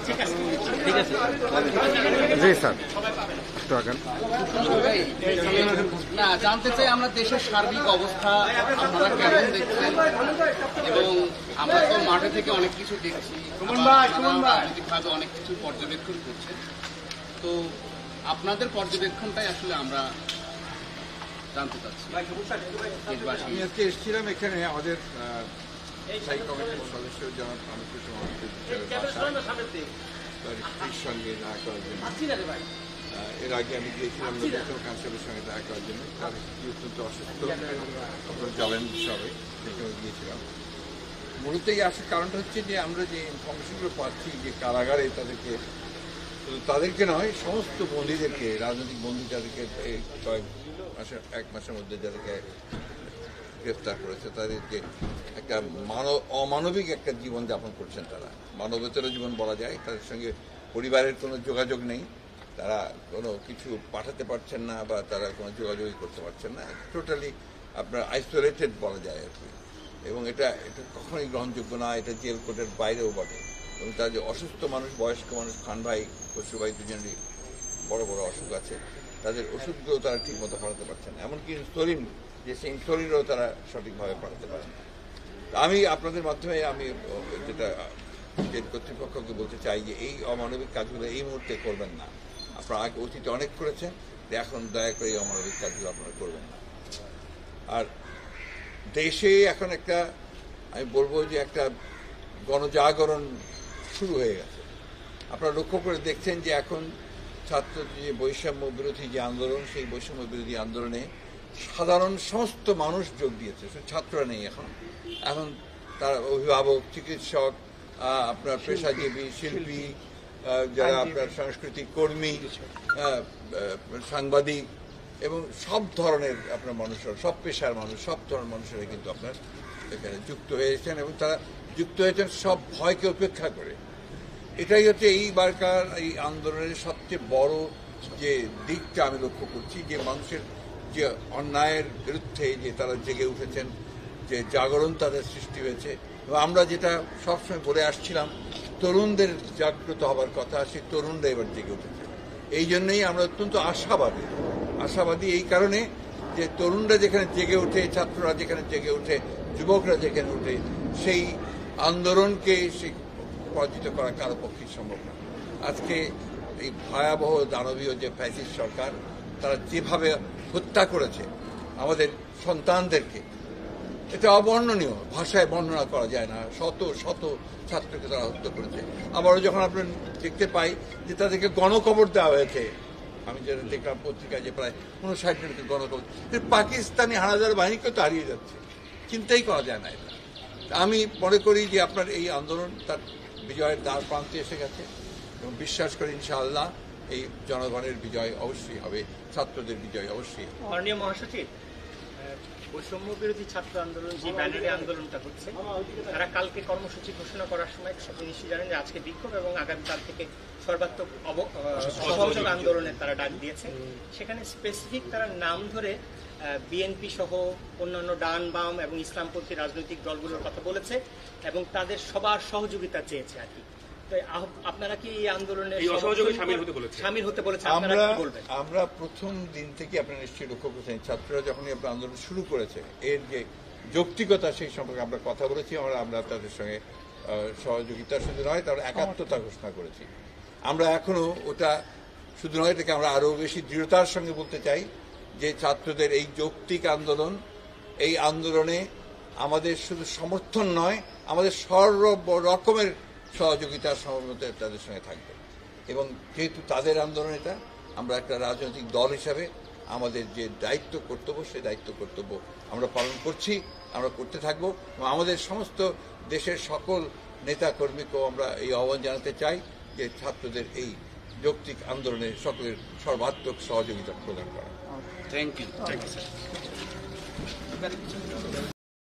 ঠিক আছে জি স্যার না জানতে চাই আমরা দেশের সার্বিক অবস্থা আপনারা কেমন দেখছেন, এবং আমরা তো মাঠে থেকে অনেক কিছু দেখছি, রাজনৈতিকভাবে অনেক কিছু পর্যবেক্ষণ করছে। তো আপনাদের পর্যবেক্ষণটাই আসলে আমরা জানতে চাচ্ছি। আমি আজকে এসেছিলাম এখানে আমাদের স্থায়ী কমিটির সদস্য জনাব আমির সঙ্গে দেখা করার জন্য। এর আগে আমি গিয়েছিলাম লোকসভা কাউন্সিলের সঙ্গে দেখা করার জন্য। তার অত্যন্ত অসুস্থ, আপনারা যাবেন সবাই, সেখানে গিয়েছিলাম। মূলত এই আসার কারণটা হচ্ছে যে আমরা যে ইনফরমেশনগুলো পাচ্ছি যে কারাগারে তাদেরকে নয়, সমস্ত বন্দীদেরকে, রাজনৈতিক বন্দী যাদেরকে এক মাসের মধ্যে যাদেরকে গ্রেফতার করেছে, তাদেরকে একটা অমানবিক একটা জীবনযাপন করছেন তারা। মানবেতর জীবন বলা যায়। তাদের সঙ্গে পরিবারের কোনো যোগাযোগ নেই, তারা কোনো কিছু পাঠাতে পারছেন না বা তারা কোনো যোগাযোগই করতে পারছেন না। টোটালি আপনার আইসোলেটেড বলা যায় আর কি। এবং এটা কখনোই গ্রহণযোগ্য না। এটা জেল কোর্টের বাইরেও বটে। এবং তার যে অসুস্থ মানুষ, বয়স্ক মানুষ, খান ভাই, খসরু ভাই দুজনেরই বড় বড় অসুখ আছে, তাদের ওষুধগুলো তারা ঠিকমতো পাঠাতে পারছেন না। এমনকি ইনসুলিন, যে সেই ইনসুলিনও তারা সঠিকভাবে পাঠাতে পারেন না। আমি আপনাদের মাধ্যমে আমি যেটা জেল কর্তৃপক্ষকে বলতে চাই যে এই অমানবিক কাজগুলো এই মুহূর্তে করবেন না। আপনারা আগে অতীতে অনেক করেছেন, এখন দয়া করে এই অমানবিক কাজগুলো আপনারা করবেন না। আর দেশে এখন একটা, আমি বলবো যে একটা গণজাগরণ শুরু হয়ে গেছে। আপনারা লক্ষ্য করে দেখছেন যে এখন ছাত্র যে বৈষম্য বিরোধী যে আন্দোলন, সেই বৈষম্য বিরোধী আন্দোলনে সাধারণ সমস্ত মানুষ যোগ দিয়েছে, ছাত্ররা নেই এখন। তার অভিভাবক, চিকিৎসক, আপনার পেশাজীবী, শিল্পী, যারা আপনার সাংস্কৃতিক কর্মী, সাংবাদিক এবং সব ধরনের আপনার মানুষরা, সব পেশার মানুষ, সব ধরনের মানুষেরা কিন্তু আপনার এখানে যুক্ত হয়েছেন। এবং তারা যুক্ত হয়েছেন সব ভয়কে উপেক্ষা করে। এটাই হচ্ছে এইবারকার এই আন্দোলনের সবচেয়ে বড় যে দিকটা আমি লক্ষ্য করছি, যে মানুষের যে অন্যায়ের বিরুদ্ধে যে তারা জেগে উঠেছেন, যে জাগরণ তাদের সৃষ্টি হয়েছে। এবং আমরা যেটা সবসময় বলে আসছিলাম, তরুণদের জাগ্রত হবার কথা, সেই তরুণরা এবার জেগে উঠেছে। এই জন্যই আমরা অত্যন্ত আশাবাদী এই কারণে যে তরুণরা যেখানে জেগে ওঠে, ছাত্ররা যেখানে জেগে ওঠে, যুবকরা যেখানে ওঠে, সেই আন্দোলনকে পরাজিত করা কারো পক্ষেই সম্ভব না। আজকে এই ভয়াবহ দানবীয় যে ফ্যাসিস্ট সরকার, তারা যেভাবে হত্যা করেছে আমাদের সন্তানদেরকে, এটা অবর্ণনীয়, ভাষায় বর্ণনা করা যায় না। শত শত ছাত্রকে তারা হত্যা করেছে। আবারও যখন আপনার দেখতে পাই যে তাদেরকে গণকবর দেওয়া হয়েছে, আমি যেটা দেখলাম পত্রিকায় যে প্রায় 59 জনকে গণকবর, পাকিস্তানি হানাদার বাহিনীকেও তো হারিয়ে যাচ্ছে। চিন্তাই করা যায় না এটা। আমি মনে করি যে আপনার এই আন্দোলন তার বিজয়ের দ্বার প্রান্তে এসে গেছে এবং বিশ্বাস করি ইনশাআল্লাহ এই জনগণের বিজয় অবশ্যই হবে, ছাত্রদের বিজয় অবশ্যই হবে। মাননীয় মহাসচিব, বৈষম্য বিরোধী ছাত্র আন্দোলন যে ব্যানারে আন্দোলনটা হচ্ছে, তারা কালকে কর্মসূচি ঘোষণা করার সময় আপনি নিশ্চয়ই জানেন যে আজকে বিক্ষোভ এবং আগামীকাল থেকে সর্বাত্মক অসহযোগ আন্দোলনের তারা ডাক দিয়েছে। সেখানে স্পেসিফিক তারা নাম ধরে বিএনপি সহ অন্যান্য ডান বাম এবং ইসলামপন্থী রাজনৈতিক দলগুলোর কথা বলেছে এবং তাদের সবার সহযোগিতা চেয়েছে আর কি। আপনারা কি এই আন্দোলনে সামিল হতে বলেছেন? আমরা প্রথম দিন থেকে আপনারা নিশ্চয়ই লক্ষ্য করেছেন, ছাত্ররা যখনই আপনার আন্দোলন শুরু করেছে, এর যে যৌক্তিকতা সেই সম্পর্কে আমরা কথা বলেছি। আমরা তাদের সঙ্গে সহযোগিতা শুধু নয়, তার একাত্মতা ঘোষণা করেছি। আমরা এখনো ওটা শুধু নয়, এটাকে আমরা আরো বেশি দৃঢ়তার সঙ্গে বলতে চাই যে ছাত্রদের এই যৌক্তিক আন্দোলন, এই আন্দোলনে আমাদের শুধু সমর্থন নয়, আমাদের সর্ব রকমের সহযোগিতা সহমতে তাদের সঙ্গে থাকবে। এবং যেহেতু তাদের আন্দোলন এটা, আমরা একটা রাজনৈতিক দল হিসাবে আমাদের যে দায়িত্ব কর্তব্য, সেই দায়িত্ব কর্তব্য আমরা পালন করছি, আমরা করতে থাকবো। এবং আমাদের সমস্ত দেশের সকল নেতা কর্মীকেও আমরা এই আহ্বান জানাতে চাই যে ছাত্রদের এই যৌক্তিক আন্দোলনে সকলের সর্বাত্মক সহযোগিতা প্রদান করা। Thank you sir.